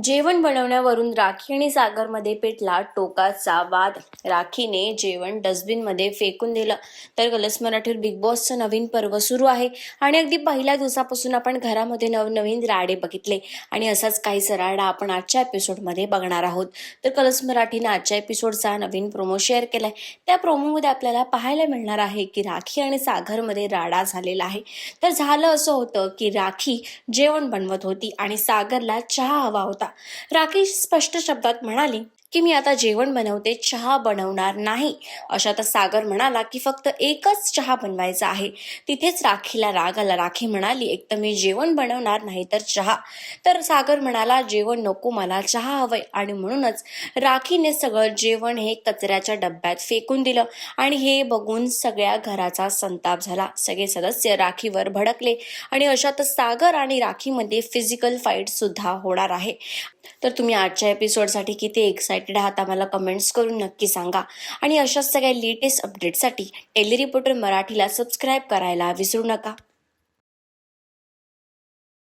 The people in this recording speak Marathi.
जेवण बनवण्यावरून राखी आणि सागरमध्ये पेटला टोकाचा वाद. राखीने जेवण डस्टबिनमध्ये फेकून दिलं. तर कलर्स मराठीवर बिग बॉसचं नवीन पर्व सुरू आहे आणि अगदी पहिल्या दिवसापासून आपण घरामध्ये नवनवीन राडे बघितले आणि असाच काहीसा राडा आपण आजच्या एपिसोडमध्ये बघणार आहोत. तर कलर्स मराठीने आजच्या एपिसोडचा नवीन प्रोमो शेअर केलाय. त्या प्रोमोमध्ये आपल्याला पाहायला मिळणार आहे की राखी आणि सागरमध्ये राडा झालेला आहे. तर झालं असं होतं की राखी जेवण बनवत होती आणि सागरला चहा हवा होता. राखी स्पष्ट शब्दात म्हणाली की मी आता जेवण बनवते, चहा बनवणार नाही. अशातच सागर म्हणाला की फक्त एकच चहा बनवायचा आहे. तिथेच राखीला राग आला. राखी म्हणाली एक तर मी जेवण बनवणार नाही तर चहा. तर सागर म्हणाला जेवण नको, मला चहा हवंय. आणि म्हणूनच राखीने सगळं जेवण हे कचऱ्याच्या डब्यात फेकून दिलं आणि हे बघून सगळ्या घराचा संताप झाला. सगळे सदस्य राखीवर भडकले आणि अशातच सागर आणि राखीमध्ये फिजिकल फाईट सुद्धा होणार आहे. तर तुम्ही आजच्या एपिसोडसाठी किती एक्सायटेड आहात आम्हाला कमेंट्स करून नक्की सांगा. आणि अशाच सगळ्या लेटेस्ट अपडेटसाठी डेली रिपोर्टर मराठीला सबस्क्राईब करायला विसरू नका.